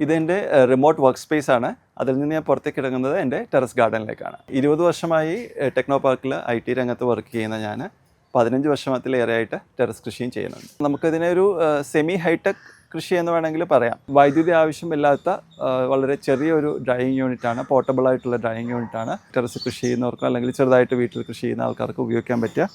ഇതെൻ്റെ remote work space ആണ്. അതിൽ നിന്ന് ഞാൻ പുറത്തേക്ക് ഇറങ്ങുന്നത് എൻ്റെ ടെറസ് ഗാർഡനിലേക്കാണ്. 20 വർഷമായി ടെക്നോ പാർക്കിൽ IT രംഗത്ത് വർക്ക് ചെയ്യുന്ന ഞാൻ 15 വർഷത്തിലേറെയായിട്ട് ടെറസ് കൃഷിയും ചെയ്യുന്നുണ്ട്. നമുക്കതിനെ ഒരു സെമി ഹൈടെക് കൃഷി എന്ന് വേണമെങ്കിൽ പറയാം. വൈദ്യുതി ആവശ്യമില്ലാത്ത വളരെ ചെറിയൊരു ഡ്രൈയിങ് യൂണിറ്റാണ്, പോർട്ടബിൾ ആയിട്ടുള്ള ഡ്രൈയിങ് യൂണിറ്റാണ്. ടെറസ് കൃഷി ചെയ്യുന്നവർക്കും അല്ലെങ്കിൽ ചെറുതായിട്ട് വീട്ടിൽ കൃഷി ചെയ്യുന്ന ആൾക്കാർക്ക് ഉപയോഗിക്കാൻ പറ്റിയ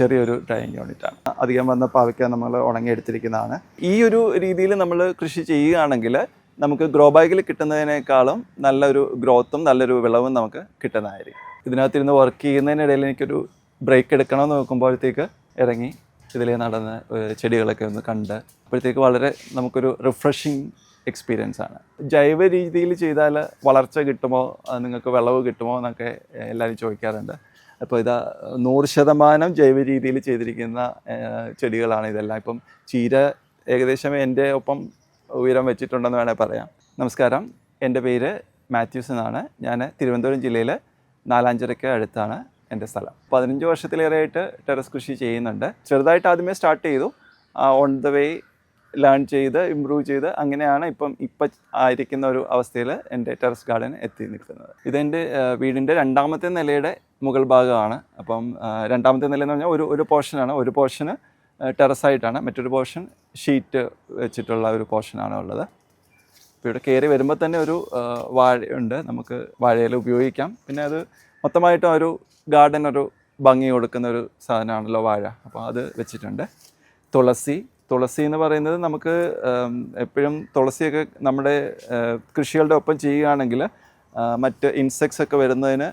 ചെറിയൊരു ഡ്രൈയിങ് യൂണിറ്റാണ്. അധികം വന്ന പാവയ്ക്ക നമ്മൾ ഉണങ്ങിയെടുത്തിരിക്കുന്നതാണ്. ഈ ഒരു രീതിയിൽ നമ്മൾ കൃഷി ചെയ്യുകയാണെങ്കിൽ നമുക്ക് ഗ്രോ ബാഗിൽ കിട്ടുന്നതിനേക്കാളും നല്ലൊരു ഗ്രോത്തും നല്ലൊരു വിളവും നമുക്ക് കിട്ടുന്നതായിരിക്കും. ഇതിനകത്തിരുന്ന് വർക്ക് ചെയ്യുന്നതിനിടയിൽ എനിക്കൊരു ബ്രേക്ക് എടുക്കണമെന്ന് നോക്കുമ്പോഴത്തേക്ക് ഇറങ്ങി ഇതിലേ നടന്ന് ചെടികളൊക്കെ ഒന്ന് കണ്ട് അപ്പോഴത്തേക്ക് വളരെ നമുക്കൊരു റിഫ്രഷിങ് എക്സ്പീരിയൻസ് ആണ്. ജൈവ രീതിയിൽ ചെയ്താൽ വളർച്ച കിട്ടുമോ, നിങ്ങൾക്ക് വിളവ് കിട്ടുമോ എന്നൊക്കെ എല്ലാവരും ചോദിക്കാറുണ്ട്. അപ്പോൾ ഇതാ 100% ജൈവ രീതിയിൽ ചെയ്തിരിക്കുന്ന ചെടികളാണ് ഇതെല്ലാം. ഇപ്പം ചീര ഏകദേശം എൻ്റെ ഒപ്പം ഉയരം വെച്ചിട്ടുണ്ടെന്ന് വേണമെങ്കിൽ പറയാം. നമസ്കാരം, എൻ്റെ പേര് മാത്യൂസ് എന്നാണ്. ഞാൻ തിരുവനന്തപുരം ജില്ലയിൽ നാലാഞ്ചിറയ്ക്ക് അടുത്താണ് എൻ്റെ സ്ഥലം. 15 വർഷത്തിലേറെയായിട്ട് ടെറസ് കൃഷി ചെയ്യുന്നുണ്ട്. ചെറുതായിട്ട് ആദ്യമേ സ്റ്റാർട്ട് ചെയ്തു, ഓൺ ദ വേ ലേൺ ചെയ്ത് ഇമ്പ്രൂവ് ചെയ്ത് അങ്ങനെയാണ് ഇപ്പം ആയിരിക്കുന്ന ഒരു അവസ്ഥയിൽ എൻ്റെ ടെറസ് ഗാർഡൻ എത്തി നിൽക്കുന്നത്. ഇതെൻ്റെ വീടിൻ്റെ 2ാമത്തെ നിലയുടെ മുകൾ ഭാഗമാണ്. അപ്പം 2ാമത്തെ നില എന്ന് പറഞ്ഞാൽ ഒരു പോർഷനാണ്. ഒരു പോർഷന് ടെറസായിട്ടാണ്, മറ്റൊരു പോർഷൻ ഷീറ്റ് വെച്ചിട്ടുള്ള ഒരു പോർഷനാണ് ഉള്ളത്. ഇപ്പോൾ ഇവിടെ കയറി വരുമ്പോൾ തന്നെ ഒരു വാഴയുണ്ട്, നമുക്ക് വാഴയില ഉപയോഗിക്കാം. പിന്നെ അത് മൊത്തമായിട്ടും ഒരു ഗാർഡൻ ഒരു ഭംഗി കൊടുക്കുന്ന ഒരു സാധനമാണല്ലോ വാഴ, അപ്പോൾ അത് വെച്ചിട്ടുണ്ട്. തുളസി എന്ന് പറയുന്നത് നമുക്ക് എപ്പോഴും തുളസിയൊക്കെ നമ്മുടെ കൃഷികളുടെ ഒപ്പം ചെയ്യുകയാണെങ്കിൽ മറ്റ് ഇൻസെക്ട്സ് ഒക്കെ വരുന്നതിന്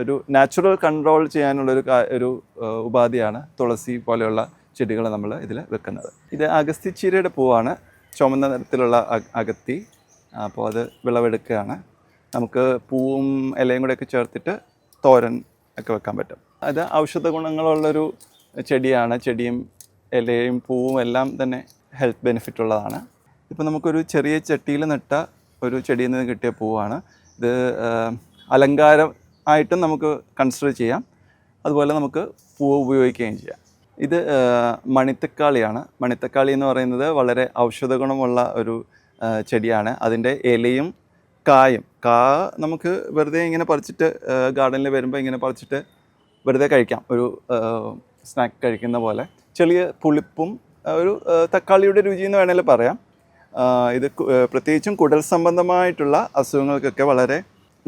ഒരു നാച്ചുറൽ കൺട്രോൾ ചെയ്യാനുള്ളൊരു ഉപാധിയാണ് തുളസി പോലെയുള്ള ചെടികൾ നമ്മൾ ഇതിൽ വെക്കുന്നത്. ഇത് അഗസ്ത്യച്ചീരയുടെ പൂവാണ്, ചുമന്ന നിറത്തിലുള്ള അഗത്തി. അപ്പോൾ അത് വിളവെടുക്കുകയാണ്. നമുക്ക് പൂവും ഇലയും കൂടെയൊക്കെ ചേർത്തിട്ട് തോരൻ ഒക്കെ വെക്കാൻ പറ്റും. അത് ഔഷധ ഗുണങ്ങളുള്ളൊരു ചെടിയാണ്. ചെടിയും ഇലയും പൂവും എല്ലാം തന്നെ ഹെൽത്ത് ബെനിഫിറ്റ് ഉള്ളതാണ്. ഇപ്പോൾ നമുക്കൊരു ചെറിയ ചട്ടിയിൽ നട്ട ഒരു ചെടിയിൽ നിന്ന് കിട്ടിയ പൂവാണ്. ഇത് അലങ്കാരം ആയിട്ടും നമുക്ക് കൺസിഡർ ചെയ്യാം, അതുപോലെ നമുക്ക് പൂവ് ഉപയോഗിക്കുകയും ചെയ്യാം. ഇത് മണിത്തക്കാളിയാണ്. മണിത്തക്കാളി എന്ന് പറയുന്നത് വളരെ ഔഷധ ഗുണമുള്ള ഒരു ചെടിയാണ്. അതിൻ്റെ ഇലയും കായും നമുക്ക് വെറുതെ ഇങ്ങനെ പറിച്ചിട്ട് ഗാർഡനിൽ വരുമ്പോൾ ഇങ്ങനെ പറിച്ചിട്ട് വെറുതെ കഴിക്കാം, ഒരു സ്നാക്ക് കഴിക്കുന്ന പോലെ. ചെറിയ പുളിപ്പും ഒരു തക്കാളിയുടെ രുചി എന്ന് വേണമെങ്കിൽ പറയാം. ഇത് പ്രത്യേകിച്ചും കുടൽ സംബന്ധമായിട്ടുള്ള അസുഖങ്ങൾക്കൊക്കെ വളരെ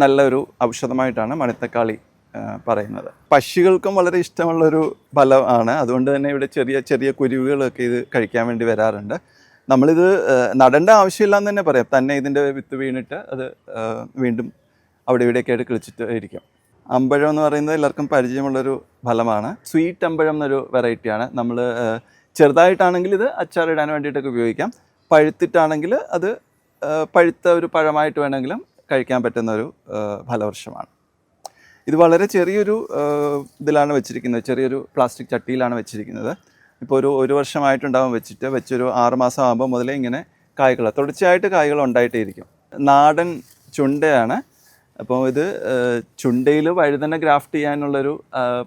നല്ലൊരു ഔഷധമായിട്ടാണ് മണിത്തക്കാളി പറയുന്നത്. പക്ഷികൾക്കും വളരെ ഇഷ്ടമുള്ളൊരു ഫലമാണ്. അതുകൊണ്ട് തന്നെ ഇവിടെ ചെറിയ ചെറിയ കുരുവികളൊക്കെ ഇത് കഴിക്കാൻ വേണ്ടി വരാറുണ്ട്. നമ്മളിത് നടേണ്ട ആവശ്യമില്ലാന്ന് തന്നെ പറയാം. തന്നെ ഇതിൻ്റെ വിത്ത് വീണിട്ട് അത് വീണ്ടും അവിടെ ഇവിടെയൊക്കെ ആയിട്ട് കിളിച്ചിട്ട് ഇരിക്കും. അമ്പഴം എന്ന് പറയുന്നത് എല്ലാവർക്കും പരിചയമുള്ളൊരു ഫലമാണ്. സ്വീറ്റ് അമ്പഴം എന്നൊരു വെറൈറ്റിയാണ്. നമ്മൾ ചെറുതായിട്ടാണെങ്കിൽ ഇത് അച്ചാറിടാൻ വേണ്ടിയിട്ടൊക്കെ ഉപയോഗിക്കാം. പഴുത്തിട്ടാണെങ്കിൽ അത് പഴുത്ത ഒരു പഴമായിട്ട് വേണമെങ്കിലും കഴിക്കാൻ പറ്റുന്ന ഒരു ഫലവൃക്ഷമാണ്. ഇത് വളരെ ചെറിയൊരു ഇതിലാണ് വെച്ചിരിക്കുന്നത്, ചെറിയൊരു പ്ലാസ്റ്റിക് ചട്ടിയിലാണ് വെച്ചിരിക്കുന്നത്. ഇപ്പോൾ ഒരു വർഷമായിട്ടുണ്ടാവും വെച്ചൊരു 6 മാസം ആകുമ്പോൾ മുതലേ ഇങ്ങനെ കായ്കൾ തുടർച്ചയായിട്ട് കായ്കൾ ഉണ്ടായിട്ടേയിരിക്കും. നാടൻ ചുണ്ടയാണ്. അപ്പോൾ ഇത് ചുണ്ടയിൽ വഴുതന ഗ്രാഫ്റ്റ് ചെയ്യാനുള്ളൊരു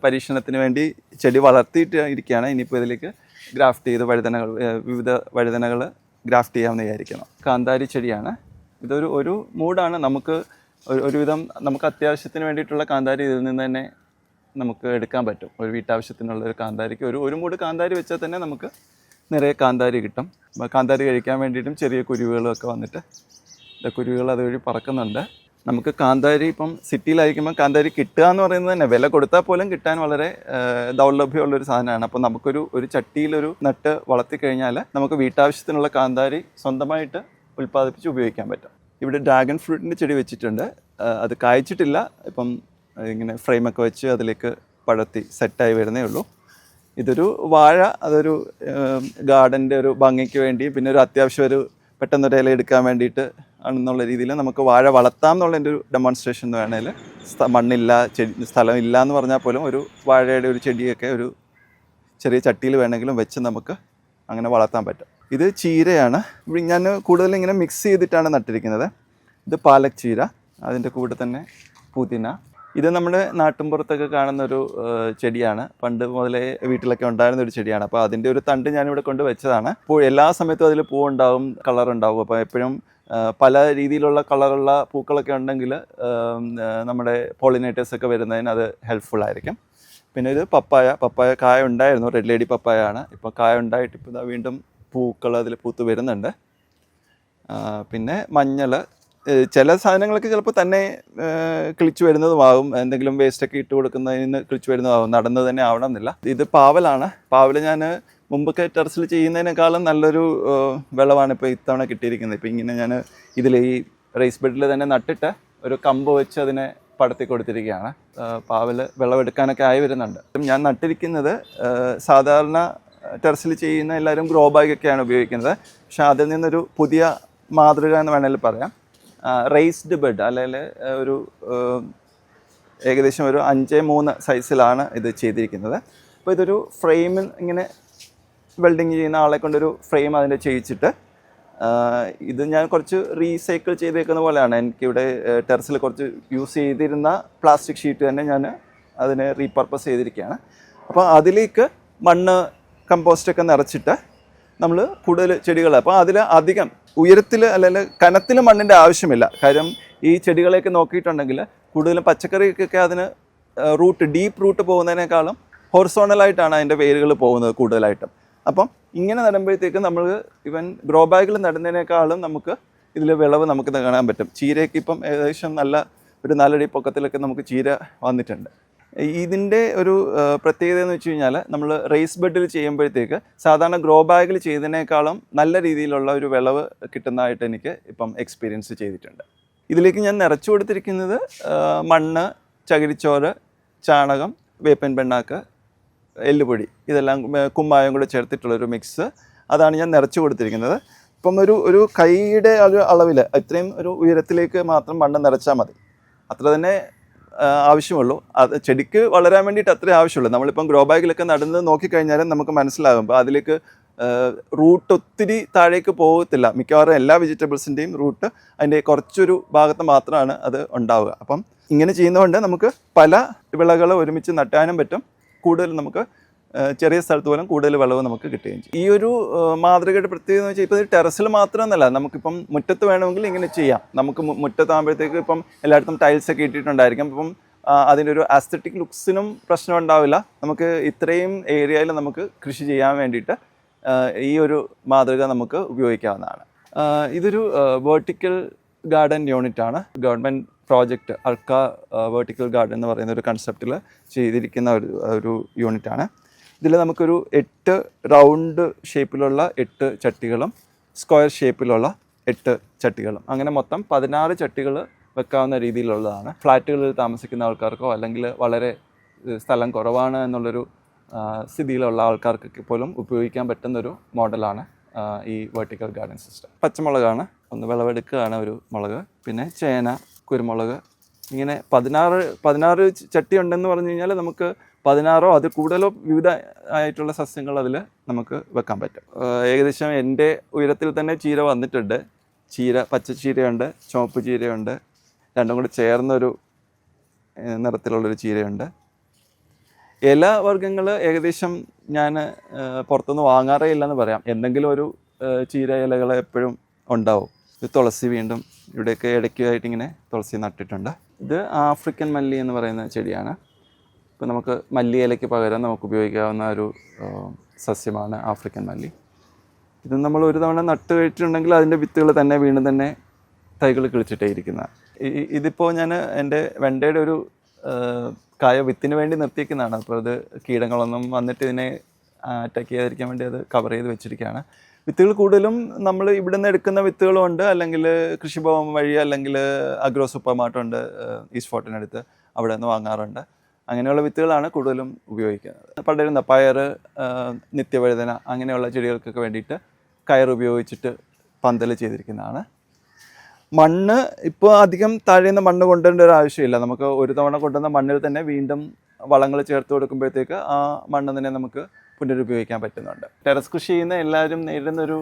പരീക്ഷണത്തിന് വേണ്ടി ചെടി വളർത്തിയിട്ട് ഇരിക്കുകയാണ്. ഇനിയിപ്പോൾ ഇതിലേക്ക് ഗ്രാഫ്റ്റ് ചെയ്ത് വിവിധ വഴുതനകൾ ഗ്രാഫ്റ്റ് ചെയ്യാമെന്ന് വിചാരിക്കണം. കാന്താരി ചെടിയാണ്. ഒരു മൂടാണ്. ഒരുവിധം നമുക്ക് അത്യാവശ്യത്തിന് വേണ്ടിയിട്ടുള്ള കാന്താരി ഇതിൽ നിന്ന് തന്നെ നമുക്ക് എടുക്കാൻ പറ്റും. ഒരു വീട്ടാവശ്യത്തിനുള്ള ഒരു കാന്താരിക്ക് ഒരു മൂട് കാന്താരി വെച്ചാൽ തന്നെ നമുക്ക് നിറയെ കാന്താരി കിട്ടും. കാന്താരി കഴിക്കാൻ വേണ്ടിയിട്ടും ചെറിയ കുരുവികളൊക്കെ വന്നിട്ട് കുരുവികൾ അതുവഴി പറക്കുന്നുണ്ട്. നമുക്ക് കാന്താരി ഇപ്പം സിറ്റിയിലായിരിക്കുമ്പോൾ കാന്താരി കിട്ടുക എന്ന് പറയുന്നത് തന്നെ വില കൊടുത്താൽ പോലും കിട്ടാൻ വളരെ ദൗർലഭ്യമുള്ളൊരു സാധനമാണ്. അപ്പോൾ നമുക്കൊരു ചട്ടിയിലൊരു നട്ട് വളർത്തിക്കഴിഞ്ഞാൽ നമുക്ക് വീട്ടാവശ്യത്തിനുള്ള കാന്താരി സ്വന്തമായിട്ട് ഉൽപ്പാദിപ്പിച്ച് ഉപയോഗിക്കാൻ പറ്റും. ഇവിടെ ഡ്രാഗൺ ഫ്രൂട്ടിൻ്റെ ചെടി വെച്ചിട്ടുണ്ട്. അത് കായ്ച്ചിട്ടില്ല. ഇപ്പം ഇങ്ങനെ ഫ്രെയിമൊക്കെ വെച്ച് അതിലേക്ക് പടർത്തി സെറ്റായി വരുന്നേ ഉള്ളൂ. ഇതൊരു വാഴ, അതൊരു ഗാർഡൻ്റെ ഒരു ഭംഗിക്ക് വേണ്ടി, പിന്നെ ഒരു അത്യാവശ്യം പെട്ടെന്നൊരു ഇല എടുക്കാൻ വേണ്ടിയിട്ട് ആണെന്നുള്ള രീതിയിൽ നമുക്ക് വാഴ വളർത്താം എന്നുള്ളതിൻ്റെ ഒരു ഡെമോൺസ്ട്രേഷൻ എന്ന് വേണേൽ. മണ്ണില്ല, സ്ഥലമില്ല എന്ന് പറഞ്ഞാൽ പോലും ഒരു വാഴയുടെ ഒരു ചെടിയൊക്കെ ഒരു ചെറിയ ചട്ടിയിൽ വേണമെങ്കിലും വെച്ച് നമുക്ക് അങ്ങനെ വളർത്താൻ പറ്റും. ഇത് ചീരയാണ്. ഞാൻ കൂടുതൽ ഇങ്ങനെ മിക്സ് ചെയ്തിട്ടാണ് നട്ടിരിക്കുന്നത്. ഇത് പാലക് ചീര, അതിൻ്റെ കൂടെ തന്നെ പുതിന. ഇത് നമ്മുടെ നാട്ടിൻപുറത്തൊക്കെ കാണുന്നൊരു ചെടിയാണ്. പണ്ട് മുതലേ വീട്ടിലൊക്കെ ഉണ്ടായിരുന്ന ഒരു ചെടിയാണ്. അപ്പോൾ അതിൻ്റെ ഒരു തണ്ട് ഞാനിവിടെ കൊണ്ട് വെച്ചതാണ്. അപ്പോൾ എല്ലാ സമയത്തും അതിൽ പൂവുണ്ടാവും, കളറുണ്ടാവും. അപ്പോൾ എപ്പോഴും പല രീതിയിലുള്ള കളറുള്ള പൂക്കളൊക്കെ ഉണ്ടെങ്കിൽ നമ്മുടെ പോളിനേറ്റേഴ്സൊക്കെ വരുന്നതിന് അത് ഹെൽപ്ഫുൾ ആയിരിക്കും. പിന്നെ ഇത് പപ്പായ കായ ഉണ്ടായിരുന്നു, റെഡ് ലേഡി പപ്പായ ആണ്. ഇപ്പോൾ കായ ഉണ്ടായിട്ട് ഇപ്പോൾ വീണ്ടും പൂക്കൾ അതിൽ പൂത്ത് വരുന്നുണ്ട്. പിന്നെ മഞ്ഞൾ, ചില സാധനങ്ങളൊക്കെ ചിലപ്പോൾ തന്നെ കിളിച്ചു വരുന്നതുമാകും, എന്തെങ്കിലും വേസ്റ്റൊക്കെ ഇട്ട് കൊടുക്കുന്നതിന് കിളിച്ചു വരുന്നതാകും, നടന്നത് തന്നെ ആവണമെന്നില്ല. ഇത് പാവലാണ്. പാവൽ ഞാൻ മുമ്പൊക്കെ ടെറസിൽ ചെയ്യുന്നതിനേക്കാളും നല്ലൊരു വിളവാണ് ഇപ്പോൾ ഇത്തവണ കിട്ടിയിരിക്കുന്നത്. ഇപ്പോൾ ഇങ്ങനെ ഞാൻ ഇതിൽ ഈ റൈസ് ബെഡിൽ തന്നെ നട്ടിട്ട് ഒരു കമ്പ് വെച്ച് അതിനെ പടത്തി കൊടുത്തിരിക്കുകയാണ്. പാവൽ വിളവെടുക്കാനൊക്കെ ആയി വരുന്നുണ്ട്. ഞാൻ നട്ടിരിക്കുന്നത് സാധാരണ ടെറസിൽ ചെയ്യുന്ന എല്ലാവരും ഗ്രോ ബാഗൊക്കെയാണ് ഉപയോഗിക്കുന്നത്. പക്ഷെ അതിൽ നിന്നൊരു പുതിയ മാതൃക എന്ന് വേണമെങ്കിൽ പറയാം. റേസ്ഡ് ബെഡ്, അല്ലെങ്കിൽ ഒരു ഏകദേശം ഒരു 5:3 സൈസിലാണ് ഇത് ചെയ്തിരിക്കുന്നത്. അപ്പോൾ ഇതൊരു ഫ്രെയിമിൽ ഇങ്ങനെ വെൽഡിങ് ചെയ്യുന്ന ആളെ കൊണ്ടൊരു ഫ്രെയിം അതിൻ്റെ ചെയ്യിച്ചിട്ട്, ഇത് ഞാൻ കുറച്ച് റീസൈക്കിൾ ചെയ്തേക്കുന്ന പോലെയാണ്. എനിക്കിവിടെ ടെറസിൽ കുറച്ച് യൂസ് ചെയ്തിരുന്ന പ്ലാസ്റ്റിക് ഷീറ്റ് തന്നെ ഞാൻ അതിനെ റീപർപ്പസ് ചെയ്തിരിക്കുകയാണ്. അപ്പോൾ അതിലേക്ക് മണ്ണ് കമ്പോസ്റ്റൊക്കെ നിറച്ചിട്ട് നമ്മൾ കൂടുതൽ ചെടികൾ, അപ്പോൾ അതിൽ അധികം ഉയരത്തിൽ അല്ലെങ്കിൽ കനത്തിൽ മണ്ണിൻ്റെ ആവശ്യമില്ല. കാര്യം ഈ ചെടികളെയൊക്കെ നോക്കിയിട്ടുണ്ടെങ്കിൽ കൂടുതലും പച്ചക്കറിക്കൊക്കെ അതിന് ഡീപ്പ് റൂട്ട് പോകുന്നതിനേക്കാളും ഹൊറിസോണലായിട്ടാണ് അതിൻ്റെ വേരുകൾ പോകുന്നത് കൂടുതലായിട്ടും. അപ്പം ഇങ്ങനെ നടുമ്പോഴത്തേക്ക് നമ്മൾ ഈവൻ ഗ്രോ ബാഗിൽ നടുന്നതിനേക്കാളും നമുക്ക് ഇതിൽ വിളവ് നമുക്ക് കാണാൻ പറ്റും. ചീരയ്ക്ക് ഇപ്പം ഏകദേശം നല്ല ഒരു 4 അടി പൊക്കത്തിലൊക്കെ നമുക്ക് ചീര വന്നിട്ടുണ്ട്. ഇതിൻ്റെ ഒരു പ്രത്യേകത എന്ന് വെച്ച് കഴിഞ്ഞാൽ, നമ്മൾ റേസ് ബെഡിൽ ചെയ്യുമ്പോഴത്തേക്ക് സാധാരണ ഗ്രോ ബാഗിൽ ചെയ്തതിനേക്കാളും നല്ല രീതിയിലുള്ള ഒരു വിളവ് കിട്ടുന്നതായിട്ട് എനിക്ക് ഇപ്പം എക്സ്പീരിയൻസ് ചെയ്തിട്ടുണ്ട്. ഇതിലേക്ക് ഞാൻ നിറച്ചു കൊടുത്തിരിക്കുന്നത് മണ്ണ്, ചകിരിച്ചോറ്, ചാണകം, വേപ്പൻ പിണ്ണാക്ക്, എല്ലുപൊടി, ഇതെല്ലാം കുമ്മായം കൂടെ ചേർത്തിട്ടുള്ളൊരു മിക്സ്, അതാണ് ഞാൻ നിറച്ചു കൊടുത്തിരിക്കുന്നത്. ഇപ്പം ഒരു കൈയുടെ ഒരു അളവിൽ ഇത്രയും ഒരു ഉയരത്തിലേക്ക് മാത്രം മണ്ണ് നിറച്ചാൽ മതി. അത്ര തന്നെ ആവശ്യമുള്ളൂ. അത് ചെടിക്ക് വളരാൻ വേണ്ടിയിട്ട് അത്രേ ആവശ്യമുള്ളൂ. നമ്മളിപ്പം ഗ്രോ ബാഗിലൊക്കെ നടുന്നത് നോക്കിക്കഴിഞ്ഞാലും നമുക്ക് മനസ്സിലാകും. അപ്പോൾ അതിലേക്ക് റൂട്ട് ഒത്തിരി താഴേക്ക് പോകത്തില്ല. മിക്കവാറും എല്ലാ വെജിറ്റബിൾസിൻ്റെയും റൂട്ട് അതിൻ്റെ കുറച്ചൊരു ഭാഗത്ത് മാത്രമാണ് അത് ഉണ്ടാവുക. അപ്പം ഇങ്ങനെ ചെയ്യുന്നതുകൊണ്ട് നമുക്ക് പല വിളകൾ ഒരുമിച്ച് നട്ടാനും പറ്റും. കൂടുതൽ നമുക്ക് ചെറിയ സ്ഥലത്ത് പോലും കൂടുതൽ വിളവ് നമുക്ക് കിട്ടുകയും ചെയ്യും. ഈ ഒരു മാതൃകയുടെ പ്രത്യേകത എന്ന് വെച്ചാൽ ഇപ്പോൾ ടെറസിൽ മാത്രമെന്നല്ല, നമുക്കിപ്പം മുറ്റത്ത് വേണമെങ്കിൽ ഇങ്ങനെ ചെയ്യാം. നമുക്ക് മുറ്റത്താകുമ്പോഴത്തേക്ക് ഇപ്പം എല്ലായിടത്തും ടൈൽസൊക്കെ ഇട്ടിട്ടുണ്ടായിരിക്കും. അപ്പം അതിൻ്റെ ഒരു ആസ്തറ്റിക് ലുക്സിനും പ്രശ്നം ഉണ്ടാവില്ല. നമുക്ക് ഇത്രയും ഏരിയയിൽ നമുക്ക് കൃഷി ചെയ്യാൻ വേണ്ടിയിട്ട് ഈ ഒരു മാതൃക നമുക്ക് ഉപയോഗിക്കാവുന്നതാണ്. ഇതൊരു വേർട്ടിക്കൽ ഗാർഡൻ യൂണിറ്റാണ്. ഗവൺമെൻറ് പ്രോജക്റ്റ് അൾക്ക വേർട്ടിക്കൽ ഗാർഡൻ എന്ന് പറയുന്ന ഒരു കൺസെപ്റ്റിൽ ചെയ്തിരിക്കുന്ന ഒരു യൂണിറ്റാണ്. ഇതിൽ നമുക്കൊരു 8 റൗണ്ട് ഷേപ്പിലുള്ള 8 ചട്ടികളും സ്ക്വയർ ഷേപ്പിലുള്ള 8 ചട്ടികളും, അങ്ങനെ മൊത്തം 16 ചട്ടികൾ വെക്കാവുന്ന രീതിയിലുള്ളതാണ്. ഫ്ലാറ്റുകളിൽ താമസിക്കുന്ന ആൾക്കാർക്കോ അല്ലെങ്കിൽ വളരെ സ്ഥലം കുറവാണ് എന്നുള്ളൊരു സ്ഥിതിയിലുള്ള ആൾക്കാർക്കൊക്കെ പോലും ഉപയോഗിക്കാൻ പറ്റുന്നൊരു മോഡലാണ് ഈ വെർട്ടിക്കൽ ഗാർഡൻ സിസ്റ്റം. പച്ചമുളകാണ്, ഒന്ന് വിളവെടുക്കുകയാണ് ഒരു മുളക്. പിന്നെ ചേന, കുരുമുളക്, ഇങ്ങനെ 16 ചട്ടി ഉണ്ടെന്ന് പറഞ്ഞു കഴിഞ്ഞാൽ നമുക്ക് 16ഓ അത് കൂടുതലോ വിവിധ ആയിട്ടുള്ള സസ്യങ്ങൾ അതിൽ നമുക്ക് വെക്കാൻ പറ്റും. ഏകദേശം എൻ്റെ ഉയരത്തിൽ തന്നെ ചീര വന്നിട്ടുണ്ട്. പച്ചച്ചീരയുണ്ട്, ചുവപ്പ് ചീരയുണ്ട്, രണ്ടും കൂടി ചേർന്നൊരു നിറത്തിലുള്ളൊരു ചീരയുണ്ട്. ഇല വർഗ്ഗങ്ങൾ ഏകദേശം ഞാൻ പുറത്തുനിന്ന് വാങ്ങാറേ ഇല്ലെന്ന് പറയാം. എന്തെങ്കിലും ഒരു ചീര ഇലകൾ എപ്പോഴും ഉണ്ടാവും. ഇത് തുളസി, വീണ്ടും ഇവിടെയൊക്കെ ഇടയ്ക്കായിട്ട് ഇങ്ങനെ തുളസി നട്ടിട്ടുണ്ട്. ഇത് ആഫ്രിക്കൻ മല്ലി എന്ന് പറയുന്ന ചെടിയാണ്. ഇപ്പോൾ നമുക്ക് മല്ലി ഇലയ്ക്ക് പകരം നമുക്ക് ഉപയോഗിക്കാവുന്ന ഒരു സസ്യമാണ് ആഫ്രിക്കൻ മല്ലി. ഇത് നമ്മൾ ഒരു തവണ നട്ട് കഴിച്ചിട്ടുണ്ടെങ്കിൽ അതിൻ്റെ വിത്തുകൾ തന്നെ വീണ്ടും തന്നെ തൈകൾ കിളിച്ചിട്ടേ ഇരിക്കുന്നതാണ്. ഇതിപ്പോൾ ഞാൻ എൻ്റെ വെണ്ടയുടെ ഒരു കായ വിത്തിന് വേണ്ടി നിർത്തിയിരിക്കുന്നതാണ്. അപ്പോൾ അത് കീടങ്ങളൊന്നും വന്നിട്ട് ഇതിനെ അറ്റാക്ക് ചെയ്യാതിരിക്കാൻ വേണ്ടി അത് കവർ ചെയ്ത് വെച്ചിരിക്കുകയാണ്. വിത്തുകൾ കൂടുതലും നമ്മൾ ഇവിടെ നിന്ന് എടുക്കുന്ന വിത്തുകളുമുണ്ട്, അല്ലെങ്കിൽ കൃഷിഭവൻ വഴി, അല്ലെങ്കിൽ അഗ്രോ സൂപ്പർ മാർട്ടുണ്ട് ഈസ്റ്റ് ഫോർട്ടിനടുത്ത്, അവിടെ നിന്ന് വാങ്ങാറുണ്ട്. അങ്ങനെയുള്ള വിത്തുകളാണ് കൂടുതലും ഉപയോഗിക്കുന്നത്. പടരുന്ന പയർ, നിത്യവഴുതന, അങ്ങനെയുള്ള ചെടികൾക്കൊക്കെ വേണ്ടിയിട്ട് കയർ ഉപയോഗിച്ചിട്ട് പന്തൽ ചെയ്തിരിക്കുന്നതാണ്. മണ്ണ് ഇപ്പോൾ അധികം താഴേന്ന് മണ്ണ് കൊണ്ടുവരേണ്ട ഒരു ആവശ്യമില്ല. നമുക്ക് ഒരു തവണ കൊണ്ടുവന്ന മണ്ണിൽ തന്നെ വീണ്ടും വളങ്ങൾ ചേർത്ത് കൊടുക്കുമ്പോഴത്തേക്ക് ആ മണ്ണ് തന്നെ നമുക്ക് പുനരുപയോഗിക്കാൻ പറ്റുന്നുണ്ട്. ടെറസ് കൃഷി ചെയ്യുന്ന എല്ലാവരും നേരിടുന്നൊരു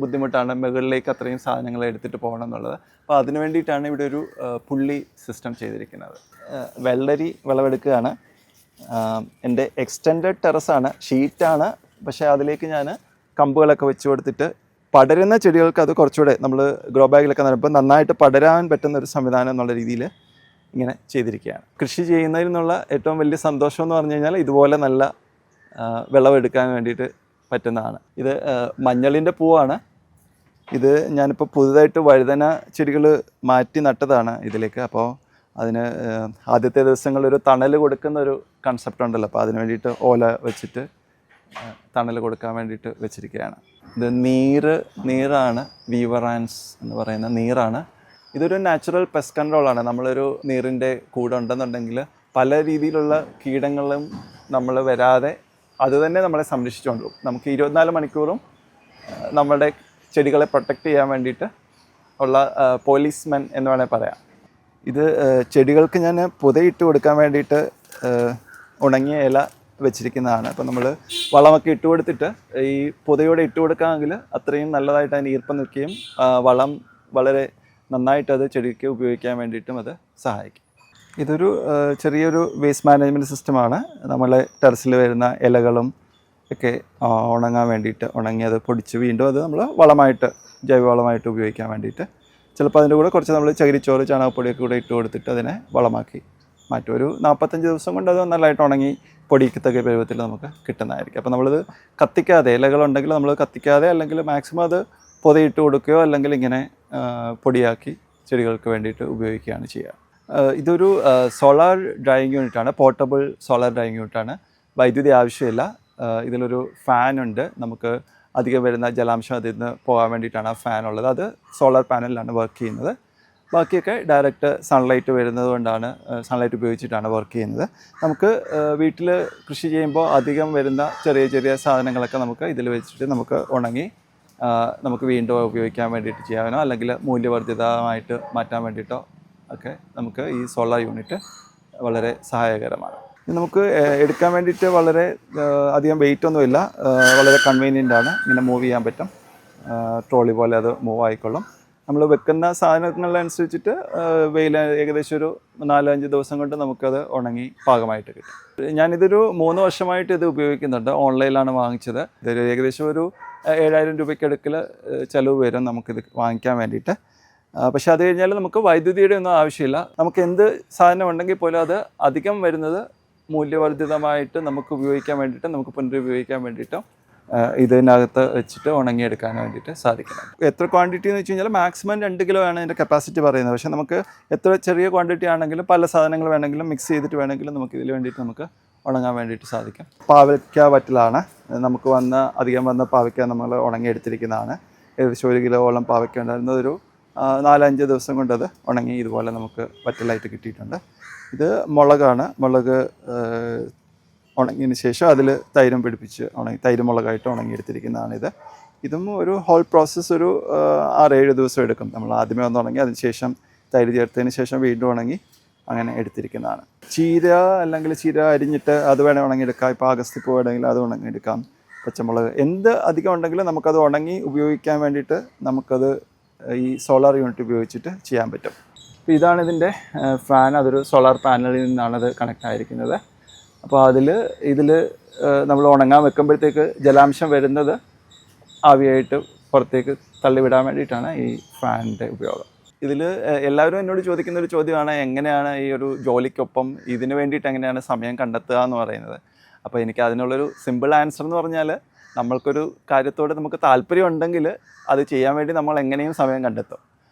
ബുദ്ധിമുട്ടാണ് മുകളിലേക്ക് അത്രയും സാധനങ്ങൾ എടുത്തിട്ട് പോകണം എന്നുള്ളത്. അപ്പോൾ അതിന് വേണ്ടിയിട്ടാണ് ഇവിടെ ഒരു പുള്ളി സിസ്റ്റം ചെയ്തിരിക്കുന്നത്. വെള്ളരി വിളവെടുക്കുകയാണ്. എൻ്റെ എക്സ്റ്റെൻഡഡ് ടെറസാണ്, ഷീറ്റാണ്. പക്ഷേ അതിലേക്ക് ഞാൻ കമ്പുകളൊക്കെ വെച്ച് കൊടുത്തിട്ട് പടരുന്ന ചെടികൾക്ക് അത് കുറച്ചുകൂടെ നമ്മൾ ഗ്രോ ബാഗിലൊക്കെ നടുമ്പോൾ നന്നായിട്ട് പടരാൻ പറ്റുന്ന ഒരു സംവിധാനം എന്നുള്ള രീതിയിൽ ഇങ്ങനെ ചെയ്തിരിക്കുകയാണ്. കൃഷി ചെയ്യുന്നതിൽ നിന്നുള്ള ഏറ്റവും വലിയ സന്തോഷം എന്ന് പറഞ്ഞു കഴിഞ്ഞാൽ ഇതുപോലെ നല്ല വിളവെടുക്കാൻ വേണ്ടിയിട്ട് പറ്റുന്നതാണ്. ഇത് മഞ്ഞളിൻ്റെ പൂവാണ്. ഇത് ഞാനിപ്പോൾ പുതുതായിട്ട് വഴുതന ചെടികൾ മാറ്റി നട്ടതാണ് ഇതിലേക്ക്. അപ്പോൾ അതിന് ആദ്യത്തെ ദിവസങ്ങളിൽ ഒരു തണൽ കൊടുക്കുന്ന ഒരു കൺസെപ്റ്റ് ഉണ്ടല്ലോ, അപ്പോൾ അതിന് വേണ്ടിയിട്ട് ഓല വെച്ചിട്ട് തണൽ കൊടുക്കാൻ വേണ്ടിയിട്ട് വെച്ചിരിക്കുകയാണ്. ഇത് നീറാണ്, വീവറാൻസ് എന്ന് പറയുന്ന നീറാണ്. ഇതൊരു നാച്ചുറൽ പെസ്റ്റ് കൺട്രോളാണ്. നമ്മളൊരു നീറിൻ്റെ കൂടെ ഉണ്ടെന്നുണ്ടെങ്കിൽ പല രീതിയിലുള്ള കീടങ്ങളും നമ്മൾ വരാതെ അത് തന്നെ നമ്മളെ സംരക്ഷിച്ചുകൊണ്ടു. നമുക്ക് 24 മണിക്കൂറും നമ്മുടെ ചെടികളെ പ്രൊട്ടക്റ്റ് ചെയ്യാൻ വേണ്ടിയിട്ട് ഉള്ള പോലീസ്മെൻ എന്ന് വേണമെങ്കിൽ പറയാം. ഇത് ചെടികൾക്ക് ഞാൻ പുതയിട്ട് കൊടുക്കാൻ വേണ്ടിയിട്ട് ഉണങ്ങിയ ഇല വെച്ചിരിക്കുന്നതാണ്. അപ്പോൾ നമ്മൾ വളമൊക്കെ ഇട്ട് കൊടുത്തിട്ട് ഈ പുതയോടെ ഇട്ട് കൊടുക്കാമെങ്കിൽ അത്രയും നല്ലതായിട്ട് അതിന് ഈർപ്പം നിൽക്കുകയും വളം വളരെ നന്നായിട്ട് അത് ചെടിക്ക് ഉപയോഗിക്കാൻ വേണ്ടിയിട്ടും അത് സഹായിക്കും. ഇതൊരു ചെറിയൊരു വേസ്റ്റ് മാനേജ്മെൻറ്റ് സിസ്റ്റമാണ്. നമ്മളെ ടെറസിൽ വരുന്ന ഇലകളും ഒക്കെ ഉണങ്ങാൻ വേണ്ടിയിട്ട് ഉണങ്ങി അത് പൊടിച്ച് വീണ്ടും അത് നമ്മൾ വളമായിട്ട് ജൈവവളമായിട്ട് ഉപയോഗിക്കാൻ വേണ്ടിയിട്ട് ചിലപ്പോൾ അതിൻ്റെ കൂടെ കുറച്ച് നമ്മൾ ചകിരിച്ചോറ് ചാണകപ്പൊടിയൊക്കെ കൂടെ ഇട്ട് കൊടുത്തിട്ട് അതിനെ വളമാക്കി മാറ്റും. ഒരു 45 ദിവസം കൊണ്ട് അത് നല്ലതായിട്ട് ഉണങ്ങി പൊടിക്കത്തക്ക പരുവത്തിൽ നമുക്ക് കിട്ടുന്നതായിരിക്കും. അപ്പോൾ നമ്മളിത് കത്തിക്കാതെ, ഇലകളുണ്ടെങ്കിൽ നമ്മൾ കത്തിക്കാതെ അല്ലെങ്കിൽ മാക്സിമം അത് പൊതയിട്ട് കൊടുക്കുകയോ അല്ലെങ്കിൽ ഇങ്ങനെ പൊടിയാക്കി ചെടികൾക്ക് വേണ്ടിയിട്ട് ഉപയോഗിക്കുകയാണ് ചെയ്യുക. ഇതൊരു സോളാർ ഡ്രൈയിങ് യൂണിറ്റാണ്, പോർട്ടബിൾ സോളാർ ഡ്രൈയിങ് യൂണിറ്റാണ്. വൈദ്യുതി ആവശ്യമില്ല. ഇതിലൊരു ഫാനുണ്ട്. നമുക്ക് അധികം വരുന്ന ജലാംശം അതിൽ നിന്ന് പോകാൻ വേണ്ടിയിട്ടാണ് ആ ഫാനുള്ളത്. അത് സോളാർ പാനലിലാണ് വർക്ക് ചെയ്യുന്നത്. ബാക്കിയൊക്കെ ഡയറക്റ്റ് സൺലൈറ്റ് വരുന്നത് കൊണ്ടാണ്, സൺലൈറ്റ് ഉപയോഗിച്ചിട്ടാണ് വർക്ക് ചെയ്യുന്നത്. നമുക്ക് വീട്ടിൽ കൃഷി ചെയ്യുമ്പോൾ അധികം വരുന്ന ചെറിയ ചെറിയ സാധനങ്ങളൊക്കെ നമുക്ക് ഇതിൽ വെച്ചിട്ട് നമുക്ക് ഉണങ്ങി നമുക്ക് വീണ്ടും ഉപയോഗിക്കാൻ വേണ്ടിയിട്ട് ചെയ്യാനോ അല്ലെങ്കിൽ മൂല്യവർദ്ധിതമായിട്ട് മാറ്റാൻ വേണ്ടിയിട്ടോ ഒക്കെ നമുക്ക് ഈ സോളാർ യൂണിറ്റ് വളരെ സഹായകരമാണ്. നമുക്ക് എടുക്കാൻ വേണ്ടിയിട്ട് വളരെ അധികം വെയിറ്റ് ഒന്നുമില്ല, വളരെ കൺവീനിയൻ്റ് ആണ്. ഇങ്ങനെ മൂവ് ചെയ്യാൻ പറ്റും, ട്രോളി പോലെ അത് മൂവ് ആയിക്കൊള്ളും. നമ്മൾ വെക്കുന്ന സാധനങ്ങളനുസരിച്ചിട്ട് വെയിൽ ഏകദേശം ഒരു 4-5 ദിവസം കൊണ്ട് നമുക്കത് ഉണങ്ങി പാകമായിട്ട് കിട്ടും. ഞാനിതൊരു 3 വർഷമായിട്ട് ഇത് ഉപയോഗിക്കുന്നുണ്ട്. ഓൺലൈനിലാണ് വാങ്ങിച്ചത്. ഇതൊരു ഏകദേശം ഒരു 7,000 രൂപയ്ക്ക് അടുക്കൽ ചിലവ് വരും നമുക്കിത് വാങ്ങിക്കാൻ വേണ്ടിയിട്ട്. പക്ഷെ അത് കഴിഞ്ഞാൽ നമുക്ക് വൈദ്യുതിയുടെ ഒന്നും ആവശ്യമില്ല. നമുക്ക് എന്ത് സാധനം ഉണ്ടെങ്കിൽ പോലും അത് അധികം വരുന്നത് മൂല്യവർദ്ധിതമായിട്ട് നമുക്ക് ഉപയോഗിക്കാൻ വേണ്ടിയിട്ട്, നമുക്ക് പുനരുപയോഗിക്കാൻ വേണ്ടിയിട്ടും ഇതിനകത്ത് വെച്ചിട്ട് ഉണങ്ങിയെടുക്കാൻ വേണ്ടിയിട്ട് സാധിക്കണം. എത്ര ക്വാണ്ടിറ്റി എന്ന് വെച്ച് കഴിഞ്ഞാൽ മാക്സിമം 2 കിലോ ആണ് അതിൻ്റെ കപ്പാസിറ്റി പറയുന്നത്. പക്ഷേ നമുക്ക് എത്ര ചെറിയ ക്വാണ്ടിറ്റി ആണെങ്കിലും പല സാധനങ്ങൾ വേണമെങ്കിലും മിക്സ് ചെയ്തിട്ട് വേണമെങ്കിലും നമുക്ക് ഇതിൽ വേണ്ടിയിട്ട് നമുക്ക് ഉണങ്ങാൻ വേണ്ടിയിട്ട് സാധിക്കും. പാവയ്ക്ക വറ്റലാണ് നമുക്ക് അധികം വന്ന പാവയ്ക്ക നമ്മൾ ഉണങ്ങിയെടുത്തിരിക്കുന്നതാണ്. ഏകദേശം 1 കിലോളം പാവയ്ക്ക ഉണ്ടായിരുന്നത് ഒരു 4-5 ദിവസം കൊണ്ടത് ഉണങ്ങി ഇതുപോലെ നമുക്ക് വറ്റലായിട്ട് കിട്ടിയിട്ടുണ്ട്. ഇത് മുളകാണ്. മുളക് ഉണങ്ങിയതിന് ശേഷം അതിൽ തൈരും പിടിപ്പിച്ച് തൈര് മുളകായിട്ട് ഉണങ്ങിയെടുത്തിരിക്കുന്നതാണ് ഇത്. ഇതും ഒരു ഹോൾ പ്രോസസ്സ് ഒരു 6-7 ദിവസം എടുക്കും. നമ്മൾ ആദ്യമേ ഒന്ന് ഉണങ്ങി അതിന് ശേഷം തൈര് ചേർത്തതിന് ശേഷം വീണ്ടും ഉണങ്ങി അങ്ങനെ എടുത്തിരിക്കുന്നതാണ്. ചീര അല്ലെങ്കിൽ ചീര അരിഞ്ഞിട്ട് അത് വേണേൽ ഉണങ്ങിയെടുക്കാം. ഇപ്പോൾ അഗസ്തിപ്പൂ വേണമെങ്കിൽ അത് ഉണങ്ങിയെടുക്കാം. പച്ചമുളക് എന്ത് അധികം ഉണ്ടെങ്കിലും നമുക്കത് ഉണങ്ങി ഉപയോഗിക്കാൻ വേണ്ടിയിട്ട് നമുക്കത് ഈ സോളാർ യൂണിറ്റ് ഉപയോഗിച്ചിട്ട് ചെയ്യാൻ പറ്റും. അപ്പോൾ ഇതാണ് ഇതിൻ്റെ ഫാൻ. അതൊരു സോളാർ പാനലിൽ നിന്നാണത് കണക്റ്റ് ആയിരിക്കുന്നത്. അപ്പോൾ ഇതിൽ നമ്മൾ ഉണങ്ങാൻ വെക്കുമ്പോഴത്തേക്ക് ജലാംശം വരുന്നത് ആവിയായിട്ട് പുറത്തേക്ക് തള്ളിവിടാൻ വേണ്ടിയിട്ടാണ് ഈ ഫാനിൻ്റെ ഉപയോഗം. ഇതിൽ എല്ലാവരും എന്നോട് ചോദിക്കുന്ന ഒരു ചോദ്യമാണ്, എങ്ങനെയാണ് ഈ ഒരു ജോലിക്കൊപ്പം ഇതിന് വേണ്ടിയിട്ട് എങ്ങനെയാണ് സമയം കണ്ടെത്തുക എന്ന് പറയുന്നത്. അപ്പോൾ എനിക്ക് അതിനുള്ളൊരു സിമ്പിൾ ആൻസർ എന്ന് പറഞ്ഞാൽ, നമ്മൾക്കൊരു കാര്യത്തോട് നമുക്ക് താല്പര്യം ഉണ്ടെങ്കിൽ അത് ചെയ്യാൻ വേണ്ടി നമ്മൾ എങ്ങനെയും സമയം കണ്ടെത്തും.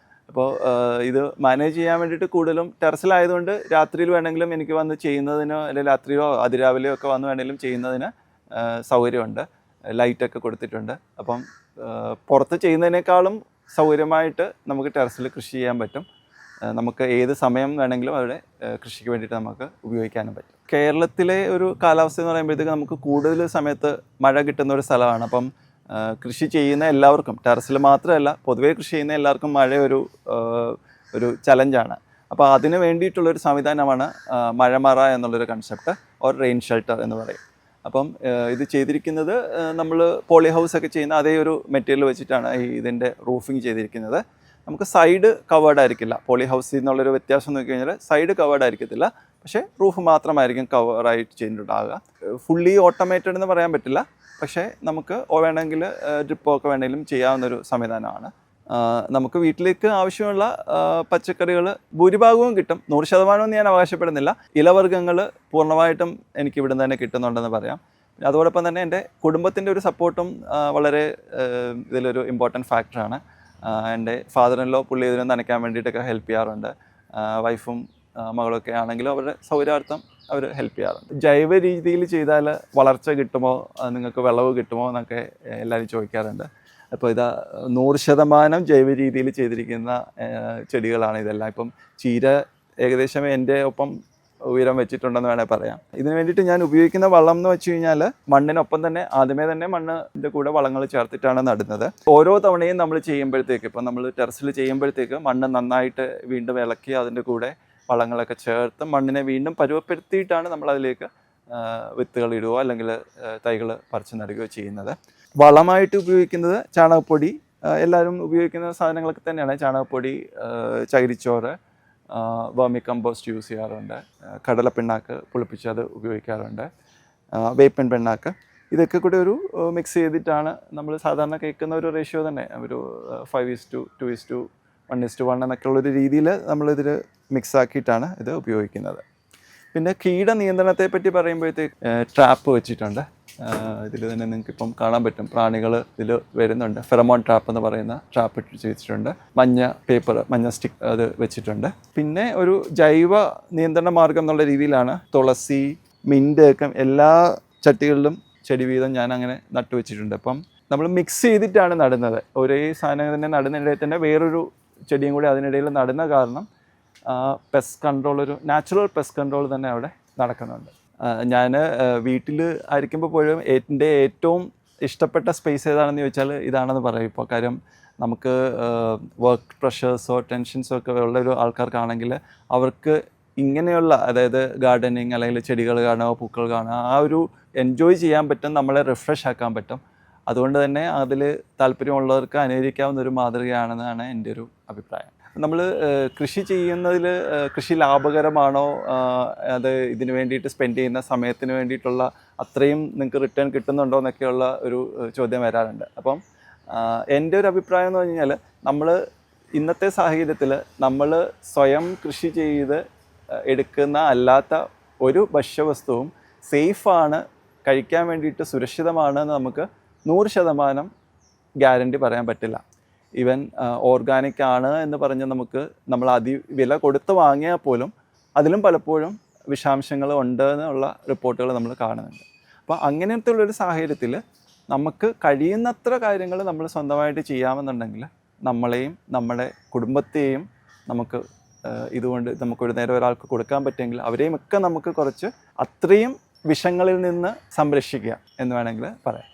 അപ്പോൾ ഇത് മാനേജ് ചെയ്യാൻ വേണ്ടിയിട്ട് കൂടുതലും ടെറസിലായതുകൊണ്ട് രാത്രിയിൽ വേണമെങ്കിലും എനിക്ക് വന്ന് ചെയ്യുന്നതിനോ അല്ലെങ്കിൽ രാത്രിയോ അതിരാവിലെയോ ഒക്കെ വന്ന് വേണമെങ്കിലും ചെയ്യുന്നതിന് സൗകര്യമുണ്ട്. ലൈറ്റൊക്കെ കൊടുത്തിട്ടുണ്ട്. അപ്പം പുറത്ത് ചെയ്യുന്നതിനേക്കാളും സൗകര്യമായിട്ട് നമുക്ക് ടെറസിൽ കൃഷി ചെയ്യാൻ പറ്റും. നമുക്ക് ഏത് സമയം വേണമെങ്കിലും അവിടെ കൃഷിക്ക് വേണ്ടിയിട്ട് നമുക്ക് ഉപയോഗിക്കാനും പറ്റും. കേരളത്തിലെ ഒരു കാലാവസ്ഥ എന്ന് പറയുമ്പോഴത്തേക്ക് നമുക്ക് കൂടുതൽ സമയത്ത് മഴ കിട്ടുന്ന ഒരു സ്ഥലമാണ്. അപ്പം കൃഷി ചെയ്യുന്ന എല്ലാവർക്കും, ടെറസിൽ മാത്രമല്ല പൊതുവേ കൃഷി ചെയ്യുന്ന എല്ലാവർക്കും മഴ ഒരു ചലഞ്ചാണ്. അപ്പോൾ അതിന് വേണ്ടിയിട്ടുള്ളൊരു സംവിധാനമാണ് മഴമറ എന്നുള്ളൊരു കൺസെപ്റ്റ്, ഓർ റെയിൻ ഷെൽട്ടർ എന്ന് പറയും. അപ്പം ഇത് ചെയ്തിരിക്കുന്നത് നമ്മൾ പോളി ഹൗസൊക്കെ ചെയ്യുന്ന അതേ ഒരു മെറ്റീരിയൽ വെച്ചിട്ടാണ് ഇതിൻ്റെ റൂഫിങ് ചെയ്തിരിക്കുന്നത്. നമുക്ക് സൈഡ് കവേർഡ് ആയിരിക്കില്ല. പോളി ഹൗസിൽ നിന്നുള്ളൊരു വ്യത്യാസം എന്ന് വെച്ച് കഴിഞ്ഞാൽ സൈഡ് കവേർഡ് ആയിരിക്കത്തില്ല, പക്ഷേ റൂഫ് മാത്രമായിരിക്കും കവറായിട്ട് ചെയ്തിട്ടുണ്ടാകുക. ഫുള്ളി ഓട്ടോമേറ്റഡ് എന്ന് പറയാൻ പറ്റില്ല. പക്ഷേ നമുക്ക് വേണമെങ്കിൽ ഡ്രിപ്പൊക്കെ വേണമെങ്കിലും ചെയ്യാവുന്നൊരു സംവിധാനമാണ്. നമുക്ക് വീട്ടിലേക്ക് ആവശ്യമുള്ള പച്ചക്കറികൾ ഭൂരിഭാഗവും കിട്ടും. 100% ഞാൻ അവകാശപ്പെടുന്നില്ല. ഇലവർഗ്ഗങ്ങൾ പൂർണ്ണമായിട്ടും എനിക്ക് ഇവിടുന്ന് തന്നെ കിട്ടുന്നുണ്ടെന്ന് പറയാം. അതോടൊപ്പം തന്നെ എൻ്റെ കുടുംബത്തിൻ്റെ ഒരു സപ്പോർട്ടും വളരെ ഇതിലൊരു ഇമ്പോർട്ടൻറ്റ് ഫാക്ടറാണ്. എൻ്റെ ഫാദറിൻലോ പുള്ളി ഇതിനെ നനയ്ക്കാൻ വേണ്ടിയിട്ടൊക്കെ ഹെൽപ്പ് ചെയ്യാറുണ്ട്. വൈഫും മകളൊക്കെ ആണെങ്കിലും അവരുടെ സൗകര്യാർത്ഥം അവർ ഹെൽപ്പ് ചെയ്യാറുണ്ട്. ജൈവ രീതിയിൽ ചെയ്താൽ വളർച്ച കിട്ടുമോ, നിങ്ങൾക്ക് വിളവ് കിട്ടുമോ എന്നൊക്കെ എല്ലാവരും ചോദിക്കാറുണ്ട്. അപ്പോൾ ഇതാ 100% ജൈവ രീതിയിൽ ചെയ്തിരിക്കുന്ന ചെടികളാണ് ഇതെല്ലാം. ഇപ്പം ചീര ഏകദേശം എൻ്റെ ഒപ്പം ഉയരം വെച്ചിട്ടുണ്ടെന്ന് വേണേൽ പറയാം. ഇതിന് വേണ്ടിയിട്ട് ഞാൻ ഉപയോഗിക്കുന്ന വളം എന്ന് വെച്ച് കഴിഞ്ഞാൽ മണ്ണിനൊപ്പം തന്നെ ആദ്യമേ തന്നെ മണ്ണിൻ്റെ കൂടെ വളങ്ങൾ ചേർത്തിട്ടാണ് നടുന്നത്. ഓരോ തവണയും നമ്മൾ ചെയ്യുമ്പോഴത്തേക്ക്, ഇപ്പം നമ്മൾ ടെറസിൽ ചെയ്യുമ്പോഴത്തേക്ക് മണ്ണ് നന്നായിട്ട് വീണ്ടും ഇളക്കി അതിൻ്റെ കൂടെ വളങ്ങളൊക്കെ ചേർത്ത് മണ്ണിനെ വീണ്ടും പരുവപ്പെടുത്തിയിട്ടാണ് നമ്മളതിലേക്ക് വിത്തുകൾ ഇടുകയോ അല്ലെങ്കിൽ തൈകൾ പറിച്ച് നടുകയോ ചെയ്യുന്നത്. വളമായിട്ട് ഉപയോഗിക്കുന്നത് ചാണകപ്പൊടി, എല്ലാവരും ഉപയോഗിക്കുന്ന സാധനങ്ങളൊക്കെ തന്നെയാണ്. ചാണകപ്പൊടി, ചകിരിച്ചോറ്, വേർമി കമ്പോസ്റ്റ് യൂസ് ചെയ്യാറുണ്ട്, കടലപ്പിണ്ണാക്ക് പുളിപ്പിച്ചത് ഉപയോഗിക്കാറുണ്ട്, വേപ്പിൻ പിണ്ണാക്ക്. ഇതൊക്കെ കൂടി ഒരു മിക്സ് ചെയ്തിട്ടാണ് നമ്മൾ സാധാരണ കേൾക്കുന്ന ഒരു റേഷ്യോ തന്നെ, ഒരു 5:2:1:1 എന്നൊക്കെയുള്ളൊരു രീതിയിൽ നമ്മളിതിൽ മിക്സാക്കിയിട്ടാണ് ഇത് ഉപയോഗിക്കുന്നത്. പിന്നെ കീടനിയന്ത്രണത്തെ പറ്റി പറയുമ്പോഴത്തേക്ക് ട്രാപ്പ് വെച്ചിട്ടുണ്ട്. ഇതിൽ തന്നെ നിങ്ങൾക്കിപ്പം കാണാൻ പറ്റും, പ്രാണികൾ ഇതിൽ വരുന്നുണ്ട്. ഫെറമോൺ ട്രാപ്പ് എന്ന് പറയുന്ന ട്രാപ്പ് ഇട്ട് വെച്ചിട്ടുണ്ട്. മഞ്ഞ പേപ്പർ, മഞ്ഞ സ്റ്റിക്ക് അത് വെച്ചിട്ടുണ്ട്. പിന്നെ ഒരു ജൈവ നിയന്ത്രണ മാർഗം എന്നുള്ള രീതിയിലാണ് തുളസി, മിൻ്റ് ഒക്കെ എല്ലാ ചട്ടികളിലും ചെടി വീതം ഞാൻ അങ്ങനെ നട്ടുവെച്ചിട്ടുണ്ട്. അപ്പം നമ്മൾ മിക്സ് ചെയ്തിട്ടാണ് നടുന്നത്. ഒരേ സാധനം തന്നെ നടുന്നിടയിൽ തന്നെ വേറൊരു ചെടിയും കൂടി അതിനിടയിൽ നടുന്ന കാരണം പെസ്റ്റ് കൺട്രോൾ, ഒരു നാച്ചുറൽ പെസ്റ്റ് കൺട്രോൾ തന്നെ അവിടെ നടക്കുന്നുണ്ട്. ഞാൻ വീട്ടിൽ ആയിരിക്കുമ്പോൾ പോലും എൻ്റെ ഏറ്റവും ഇഷ്ടപ്പെട്ട സ്പേസ് ഏതാണെന്ന് ചോദിച്ചാൽ ഇതാണെന്ന് പറയും ഇപ്പോൾ. കാര്യം നമുക്ക് വർക്ക് പ്രഷേഴ്സോ ടെൻഷൻസോ ഒക്കെ ഉള്ളൊരു ആൾക്കാർക്കാണെങ്കിൽ അവർക്ക് ഇങ്ങനെയുള്ള, അതായത് ഗാർഡനിങ് അല്ലെങ്കിൽ ചെടികൾ കാണുക, പൂക്കൾ കാണുക, ആ ഒരു എൻജോയ് ചെയ്യാൻ പറ്റും, നമ്മളെ റിഫ്രഷ് ആക്കാൻ പറ്റും. അതുകൊണ്ട് തന്നെ അതിൽ താല്പര്യമുള്ളവർക്ക് അനുകരിക്കാവുന്ന ഒരു മാതൃകയാണെന്നാണ് എൻ്റെ ഒരു അഭിപ്രായം. നമ്മൾ കൃഷി ചെയ്യുന്നതിൽ കൃഷി ലാഭകരമാണോ, അത് ഇതിന് വേണ്ടിയിട്ട് സ്പെൻഡ് ചെയ്യുന്ന സമയത്തിന് വേണ്ടിയിട്ടുള്ള അത്രയും നിങ്ങൾക്ക് റിട്ടേൺ കിട്ടുന്നുണ്ടോ എന്നൊക്കെയുള്ള ഒരു ചോദ്യം വരാറുണ്ട്. അപ്പം എൻ്റെ ഒരു അഭിപ്രായം എന്ന് പറഞ്ഞു കഴിഞ്ഞാൽ, നമ്മൾ ഇന്നത്തെ സാഹചര്യത്തിൽ നമ്മൾ സ്വയം കൃഷി ചെയ്ത് എടുക്കുന്ന അല്ലാത്ത ഒരു ഭക്ഷ്യവസ്തുവും സേഫാണ്, കഴിക്കാൻ വേണ്ടിയിട്ട് സുരക്ഷിതമാണ് എന്ന് നമുക്ക് 100% ഗ്യാരണ്ടി പറയാൻ പറ്റില്ല. ഈവൻ ഓർഗാനിക് ആണ് എന്ന് പറഞ്ഞ് നമ്മൾ വില കൊടുത്ത് വാങ്ങിയാൽ പോലും അതിലും പലപ്പോഴും വിഷാംശങ്ങൾ ഉണ്ട് എന്നുള്ള റിപ്പോർട്ടുകൾ നമ്മൾ കാണുന്നുണ്ട്. അപ്പോൾ അങ്ങനത്തെ ഉള്ളൊരു സാഹചര്യത്തിൽ നമുക്ക് കഴിയുന്നത്ര കാര്യങ്ങൾ നമ്മൾ സ്വന്തമായിട്ട് ചെയ്യാമെന്നുണ്ടെങ്കിൽ നമ്മളെയും നമ്മുടെ കുടുംബത്തെയും നമുക്ക് ഇതുകൊണ്ട് നമുക്കൊരു നേരം ഒരാൾക്ക് കൊടുക്കാൻ പറ്റുമെങ്കിൽ അവരെയും ഒക്കെ നമുക്ക് കുറച്ച് അത്രയും വിഷങ്ങളിൽ നിന്ന് സംരക്ഷിക്കുക എന്ന് വേണമെങ്കിൽ പറയാം.